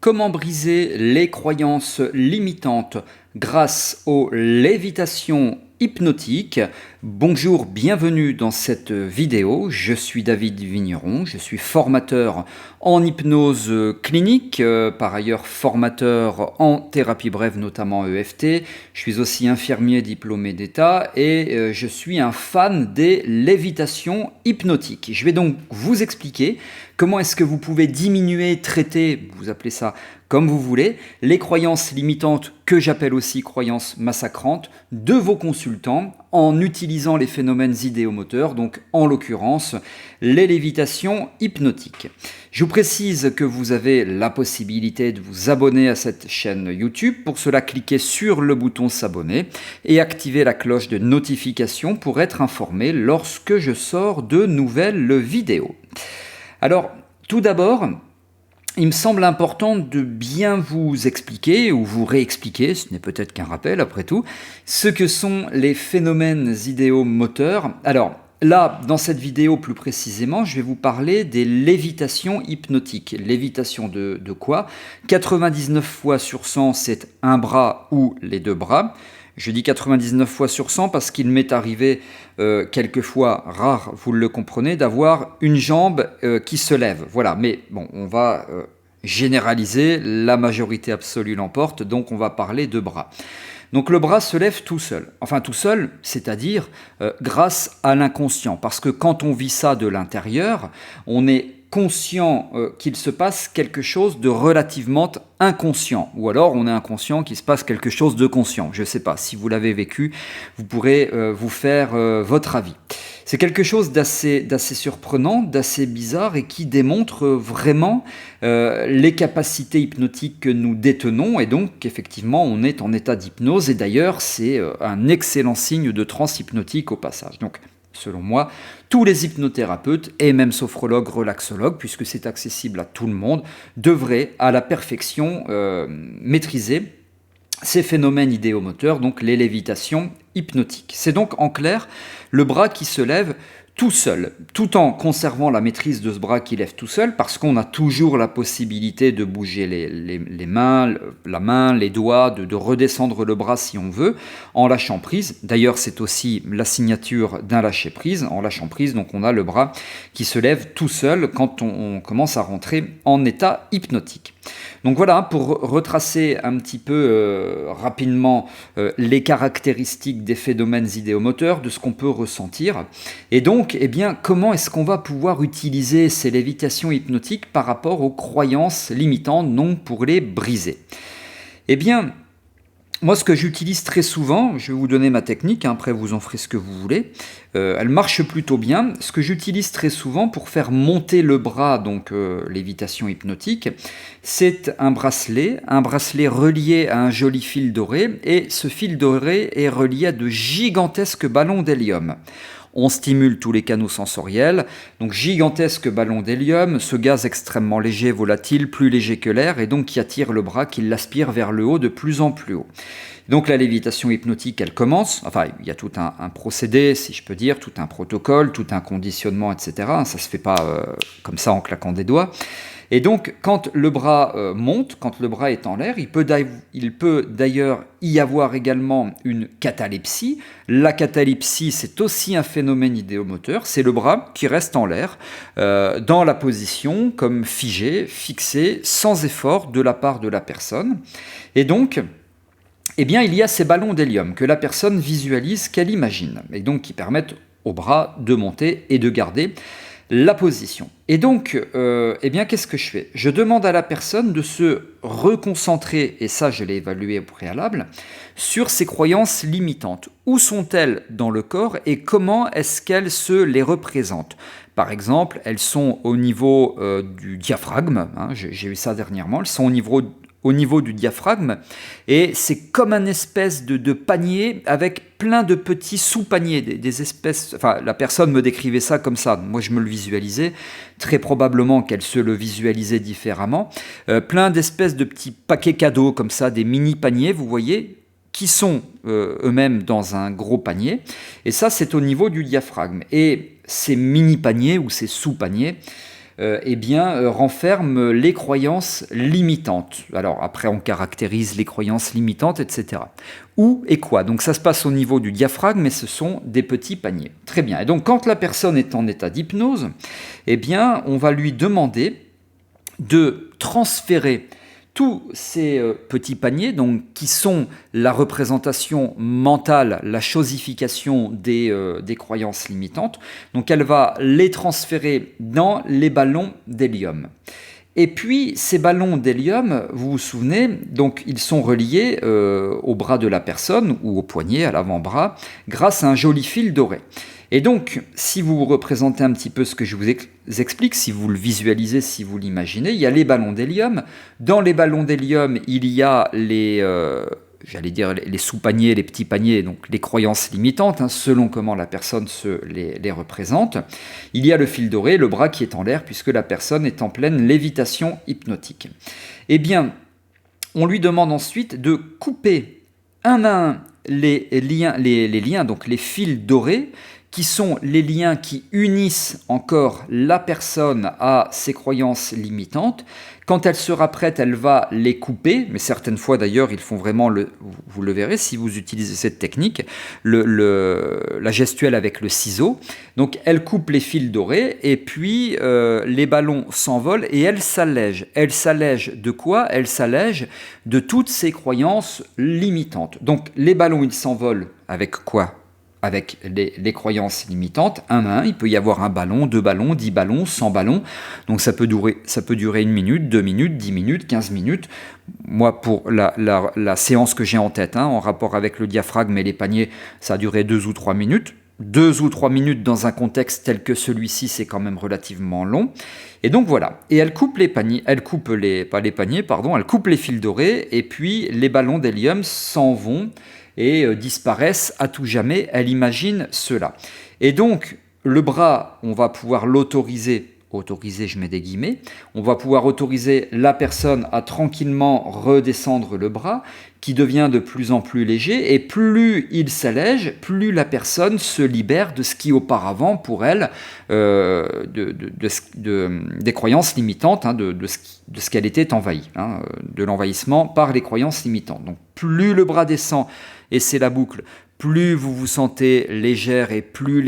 Comment briser les croyances limitantes grâce aux lévitations hypnotiques? Bonjour, bienvenue dans cette vidéo. Je suis David Vigneron, je suis formateur en hypnose clinique, par ailleurs formateur en thérapie brève, notamment EFT. Je suis aussi infirmier diplômé d'État et je suis un fan des lévitations hypnotiques. Je vais donc vous expliquer comment est-ce que vous pouvez diminuer, traiter, vous appelez ça comme vous voulez, les croyances limitantes que j'appelle aussi croyances massacrantes de vos consultants en utilisant les phénomènes idéomoteurs, donc en l'occurrence les lévitations hypnotiques. Je vous précise que vous avez la possibilité de vous abonner à cette chaîne YouTube. Pour cela, cliquez sur le bouton s'abonner et activez la cloche de notification pour être informé lorsque je sors de nouvelles vidéos. Alors, tout d'abord, il me semble important de bien vous expliquer ou vous réexpliquer, ce n'est peut-être qu'un rappel après tout, ce que sont les phénomènes idéomoteurs. Alors là, dans cette vidéo plus précisément, je vais vous parler des lévitations hypnotiques. Lévitation de quoi? 99 fois sur 100, c'est un bras ou les deux bras. Je dis 99 fois sur 100 parce qu'il m'est arrivé quelquefois, rare, vous le comprenez, d'avoir une jambe qui se lève. Voilà, mais bon, on va généraliser, la majorité absolue l'emporte, donc on va parler de bras. Donc le bras se lève tout seul. Enfin tout seul, c'est-à-dire grâce à l'inconscient. Parce que quand on vit ça de l'intérieur, on est conscient qu'il se passe quelque chose de relativement inconscient, ou alors on est inconscient qu'il se passe quelque chose de conscient. Je ne sais pas, si vous l'avez vécu, vous pourrez vous faire votre avis. C'est quelque chose d'assez surprenant, d'assez bizarre et qui démontre vraiment les capacités hypnotiques que nous détenons, et donc effectivement on est en état d'hypnose, et d'ailleurs c'est un excellent signe de transe hypnotique au passage. Donc selon moi, tous les hypnothérapeutes et même sophrologues, relaxologues, puisque c'est accessible à tout le monde, devraient à la perfection maîtriser ces phénomènes idéomoteurs, donc les lévitations hypnotiques. C'est donc en clair le bras qui se lève tout seul, tout en conservant la maîtrise de ce bras qui lève tout seul, parce qu'on a toujours la possibilité de bouger les mains, la main, les doigts, de redescendre le bras si on veut, en lâchant prise. D'ailleurs, c'est aussi la signature d'un lâcher-prise. En lâchant prise, donc on a le bras qui se lève tout seul quand on commence à rentrer en état hypnotique. Donc voilà, pour retracer un petit peu rapidement les caractéristiques des phénomènes idéomoteurs, de ce qu'on peut ressentir. Et donc, eh bien, comment est-ce qu'on va pouvoir utiliser ces lévitations hypnotiques par rapport aux croyances limitantes, non pour les briser? Eh bien, moi, ce que j'utilise très souvent, je vais vous donner ma technique, hein, après vous en ferez ce que vous voulez, elle marche plutôt bien. Ce que j'utilise très souvent pour faire monter le bras, donc lévitation hypnotique, c'est un bracelet relié à un joli fil doré, et ce fil doré est relié à de gigantesques ballons d'hélium. On stimule tous les canaux sensoriels, donc gigantesque ballon d'hélium, ce gaz extrêmement léger, volatile, plus léger que l'air, et donc qui attire le bras, qui l'aspire vers le haut de plus en plus haut. Donc la lévitation hypnotique, elle commence, enfin il y a tout un procédé, si je peux dire, tout un protocole, tout un conditionnement, etc. Ça ne se fait pas comme ça en claquant des doigts. Et donc, quand le bras monte, quand le bras est en l'air, il peut d'ailleurs y avoir également une catalepsie. La catalepsie, c'est aussi un phénomène idéomoteur. C'est le bras qui reste en l'air, dans la position, comme figé, fixé, sans effort de la part de la personne. Et donc, eh bien, il y a ces ballons d'hélium que la personne visualise, qu'elle imagine, et donc qui permettent au bras de monter et de garder la position. Et donc, eh bien, qu'est-ce que je fais? Je demande à la personne de se reconcentrer, et ça je l'ai évalué au préalable, sur ses croyances limitantes. Où sont-elles dans le corps et comment est-ce qu'elles se les représentent? Par exemple, elles sont au niveau du diaphragme, hein, j'ai eu ça dernièrement, elles sont au niveau du diaphragme, et c'est comme un espèce de panier avec plein de petits sous-paniers, des espèces, enfin la personne me décrivait ça comme ça, moi je me le visualisais, très probablement qu'elle se le visualisait différemment, plein d'espèces de petits paquets cadeaux comme ça, des mini-paniers, vous voyez, qui sont eux-mêmes dans un gros panier, et ça c'est au niveau du diaphragme. Et ces mini-paniers ou ces sous-paniers, renferme les croyances limitantes. Alors après, on caractérise les croyances limitantes, etc. Où et quoi? Donc ça se passe au niveau du diaphragme, mais ce sont des petits paniers. Très bien. Et donc quand la personne est en état d'hypnose, on va lui demander de transférer tous ces petits paniers, donc, qui sont la représentation mentale, la chosification des croyances limitantes. Donc elle va les transférer dans les ballons d'hélium. Et puis ces ballons d'hélium, vous vous souvenez, donc ils sont reliés au bras de la personne ou au poignet, à l'avant-bras, grâce à un joli fil doré. Et donc, si vous représentez un petit peu ce que je vous explique, si vous le visualisez, si vous l'imaginez, il y a les ballons d'hélium. Dans les ballons d'hélium, il y a les sous-paniers, les petits paniers, donc les croyances limitantes, selon comment la personne les représente. Il y a le fil doré, le bras qui est en l'air, puisque la personne est en pleine lévitation hypnotique. Eh bien, on lui demande ensuite de couper un à un les liens, donc les fils dorés, qui sont les liens qui unissent encore la personne à ses croyances limitantes. Quand elle sera prête, elle va les couper, mais certaines fois d'ailleurs, ils font vraiment, vous le verrez si vous utilisez cette technique, la gestuelle avec le ciseau. Donc elle coupe les fils dorés, et puis les ballons s'envolent et elle s'allège. Elle s'allège de quoi? Elle s'allège de toutes ses croyances limitantes. Donc les ballons, ils s'envolent avec quoi? Avec les croyances limitantes, un à un. Il peut y avoir un ballon, 2 ballons, 10 ballons, 100 ballons. Donc ça peut durer 1 minute, 2 minutes, 10 minutes, 15 minutes. Moi, pour la séance que j'ai en tête, en rapport avec le diaphragme et les paniers, ça a duré 2 ou 3 minutes. 2 ou 3 minutes dans un contexte tel que celui-ci, c'est quand même relativement long. Et donc voilà. Et elle coupe les paniers, elle coupe les fils dorés, et puis les ballons d'hélium s'en vont et disparaissent à tout jamais. Elle imagine cela. Et donc, le bras, on va pouvoir l'autoriser, je mets des guillemets, on va pouvoir autoriser la personne à tranquillement redescendre le bras, qui devient de plus en plus léger, et plus il s'allège, plus la personne se libère de ce qui auparavant, pour elle, des croyances limitantes, de ce qu'elle était envahie, de l'envahissement par les croyances limitantes. Donc plus le bras descend, et c'est la boucle, plus vous vous sentez légère et plus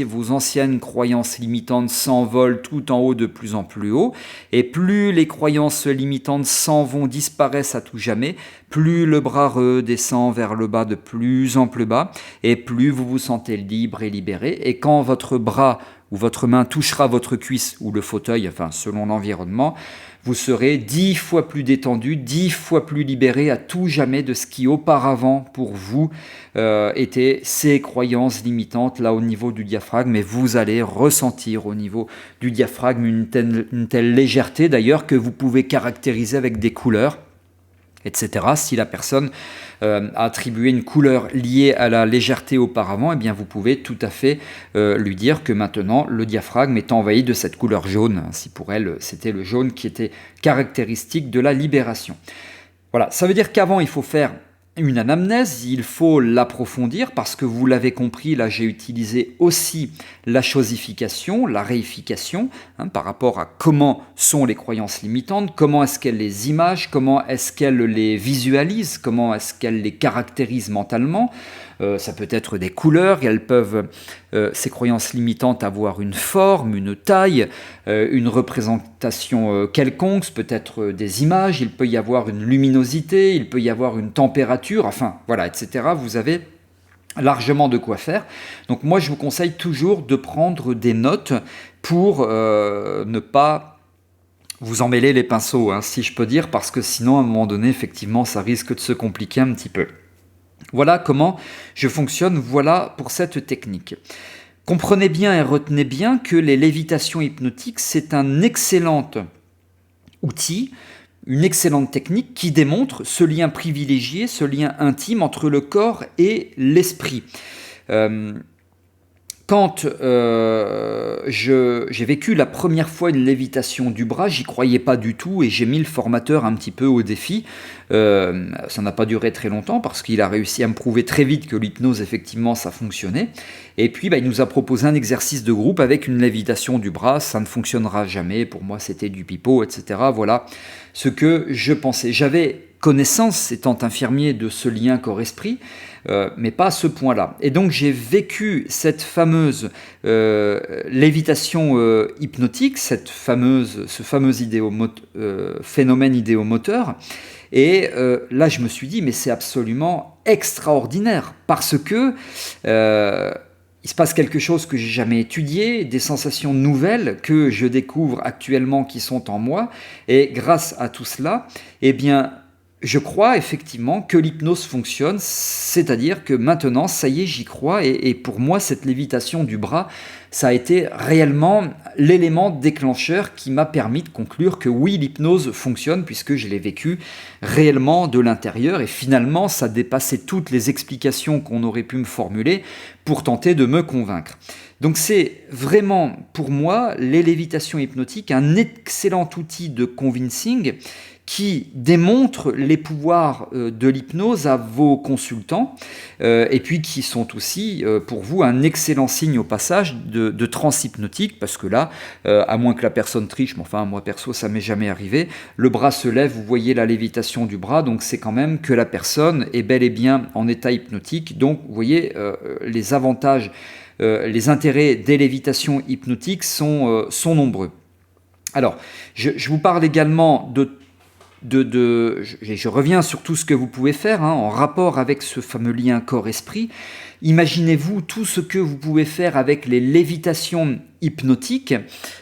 vos anciennes croyances limitantes s'envolent tout en haut de plus en plus haut, et plus les croyances limitantes s'en vont, disparaissent à tout jamais, plus le bras redescend vers le bas de plus en plus bas, et plus vous vous sentez libre et libéré. Et quand votre bras ou votre main touchera votre cuisse ou le fauteuil, selon l'environnement, vous serez 10 fois plus détendu, 10 fois plus libéré à tout jamais de ce qui auparavant pour vous était ces croyances limitantes là au niveau du diaphragme, et vous allez ressentir au niveau du diaphragme une telle légèreté d'ailleurs que vous pouvez caractériser avec des couleurs, etc. Si la personne a attribué une couleur liée à la légèreté auparavant, eh bien vous pouvez tout à fait lui dire que maintenant le diaphragme est envahi de cette couleur jaune, si pour elle c'était le jaune qui était caractéristique de la libération. Voilà, ça veut dire qu'avant il faut faire une anamnèse, il faut l'approfondir parce que vous l'avez compris, là j'ai utilisé aussi la chosification, la réification, par rapport à comment sont les croyances limitantes, comment est-ce qu'elle les image, comment est-ce qu'elle les visualise, comment est-ce qu'elle les caractérise mentalement. Ça peut être des couleurs, elles peuvent, ces croyances limitantes, avoir une forme, une taille, une représentation quelconque, peut-être des images, il peut y avoir une luminosité, il peut y avoir une température, etc. Vous avez largement de quoi faire. Donc moi, je vous conseille toujours de prendre des notes pour ne pas vous emmêler les pinceaux, si je peux dire, parce que sinon, à un moment donné, effectivement, ça risque de se compliquer un petit peu. Voilà comment je fonctionne, voilà pour cette technique. Comprenez bien et retenez bien que les lévitations hypnotiques, c'est un excellent outil, une excellente technique qui démontre ce lien privilégié, ce lien intime entre le corps et l'esprit. Quand j'ai vécu la première fois une lévitation du bras, j'y croyais pas du tout et j'ai mis le formateur un petit peu au défi. Ça n'a pas duré très longtemps parce qu'il a réussi à me prouver très vite que l'hypnose, effectivement, ça fonctionnait. Et puis, il nous a proposé un exercice de groupe avec une lévitation du bras. Ça ne fonctionnera jamais. Pour moi, c'était du pipeau, etc. Voilà ce que je pensais. J'avais connaissance, étant infirmier, de ce lien corps-esprit, mais pas à ce point-là. Et donc j'ai vécu cette fameuse lévitation hypnotique, ce fameux phénomène idéomoteur, et là je me suis dit, mais c'est absolument extraordinaire, parce que il se passe quelque chose que j'ai jamais étudié, des sensations nouvelles que je découvre actuellement qui sont en moi, et grâce à tout cela, eh bien, je crois effectivement que l'hypnose fonctionne, c'est-à-dire que maintenant, ça y est, j'y crois, et pour moi, cette lévitation du bras, ça a été réellement l'élément déclencheur qui m'a permis de conclure que oui, l'hypnose fonctionne, puisque je l'ai vécu réellement de l'intérieur, et finalement, ça dépassait toutes les explications qu'on aurait pu me formuler pour tenter de me convaincre. Donc c'est vraiment, pour moi, les lévitations hypnotiques, un excellent outil de convincing qui démontre les pouvoirs de l'hypnose à vos consultants et puis qui sont aussi pour vous un excellent signe au passage de transe hypnotique, parce que là, à moins que la personne triche, mais enfin moi perso ça m'est jamais arrivé, le bras se lève, vous voyez la lévitation du bras, donc c'est quand même que la personne est bel et bien en état hypnotique. Donc vous voyez les avantages, les intérêts des lévitations hypnotiques sont nombreux. Alors je vous parle également je reviens sur tout ce que vous pouvez faire en rapport avec ce fameux lien corps-esprit. Imaginez-vous tout ce que vous pouvez faire avec les lévitations hypnotiques.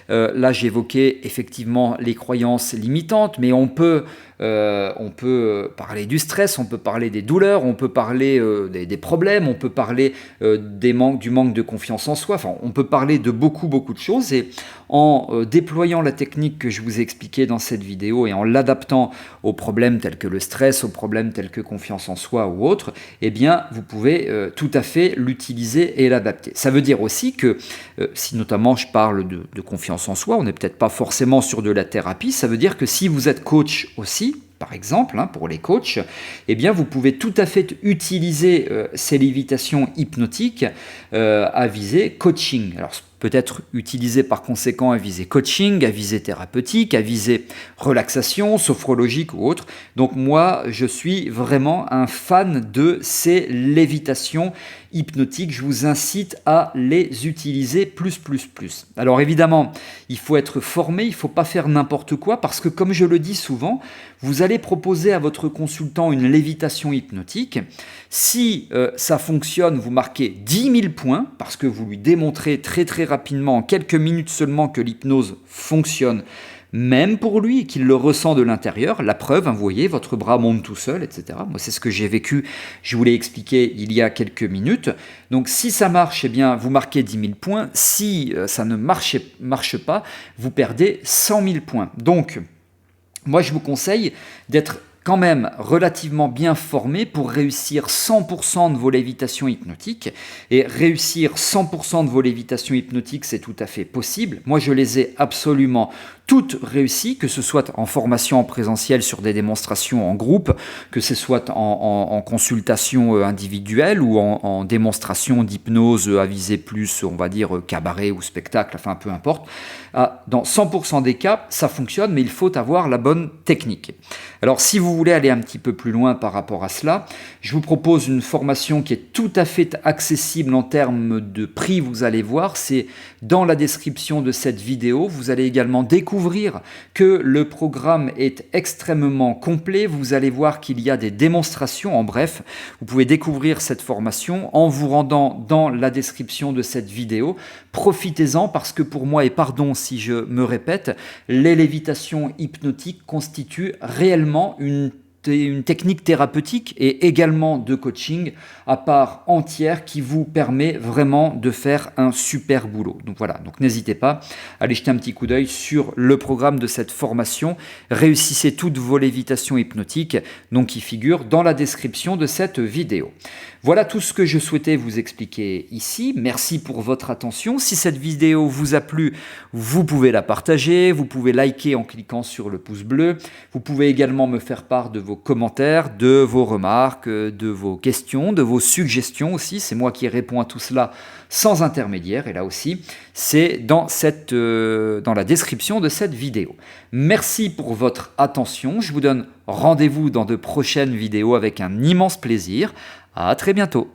Là, j'évoquais effectivement les croyances limitantes, mais on peut parler du stress, on peut parler des douleurs, on peut parler des problèmes, on peut parler du manque de confiance en soi. Enfin, on peut parler de beaucoup de choses. Et en déployant la technique que je vous ai expliquée dans cette vidéo et en l'adaptant aux problèmes tels que le stress, aux problèmes tels que confiance en soi ou autres, eh bien, vous pouvez tout à fait l'utiliser et l'adapter. Ça veut dire aussi que si notamment je parle de confiance en soi, on n'est peut-être pas forcément sur de la thérapie, ça veut dire que si vous êtes coach aussi, par exemple, pour les coachs, eh bien vous pouvez tout à fait utiliser ces lévitations hypnotiques à visée coaching. Alors peut-être utilisé par conséquent à visée coaching, à visée thérapeutique, à visée relaxation, sophrologique ou autre. Donc moi, je suis vraiment un fan de ces lévitations hypnotiques. Je vous incite à les utiliser plus. Alors évidemment, il faut être formé, il ne faut pas faire n'importe quoi, parce que comme je le dis souvent, vous allez proposer à votre consultant une lévitation hypnotique. Si ça fonctionne, vous marquez 10 000 points, parce que vous lui démontrez très rapidement, en quelques minutes seulement, que l'hypnose fonctionne, même pour lui, et qu'il le ressent de l'intérieur. La preuve, vous voyez, votre bras monte tout seul, etc. Moi, c'est ce que j'ai vécu, je vous l'ai expliqué il y a quelques minutes. Donc, si ça marche, eh bien, vous marquez 10 000 points. Si ça ne marche pas, vous perdez 100 000 points. Donc, moi, je vous conseille d'être quand même relativement bien formé pour réussir 100% de vos lévitations hypnotiques. Et réussir 100% de vos lévitations hypnotiques, c'est tout à fait possible. Moi, je les ai absolument toutes réussies, que ce soit en formation en présentiel sur des démonstrations en groupe, que ce soit en consultation individuelle ou en démonstration d'hypnose à visée plus, on va dire, cabaret ou spectacle, enfin peu importe. Dans 100% des cas, ça fonctionne, mais il faut avoir la bonne technique. Alors, si vous voulez aller un petit peu plus loin par rapport à cela, je vous propose une formation qui est tout à fait accessible en termes de prix, vous allez voir, c'est dans la description de cette vidéo. Vous allez également découvrir que le programme est extrêmement complet. Vous allez voir qu'il y a des démonstrations. En bref, vous pouvez découvrir cette formation en vous rendant dans la description de cette vidéo. Profitez-en, parce que pour moi, et pardon si je me répète, les lévitations hypnotiques constituent réellement une une technique thérapeutique et également de coaching à part entière qui vous permet vraiment de faire un super boulot. Donc voilà, donc n'hésitez pas à aller jeter un petit coup d'œil sur le programme de cette formation. Réussissez toutes vos lévitations hypnotiques, donc qui figurent dans la description de cette vidéo. Voilà tout ce que je souhaitais vous expliquer ici. Merci pour votre attention. Si cette vidéo vous a plu, vous pouvez la partager, vous pouvez liker en cliquant sur le pouce bleu. Vous pouvez également me faire part de vos commentaires, de vos remarques, de vos questions, de vos suggestions aussi. C'est moi qui réponds à tout cela sans intermédiaire. Et là aussi, c'est dans la description de cette vidéo. Merci pour votre attention. Je vous donne rendez-vous dans de prochaines vidéos avec un immense plaisir. À très bientôt.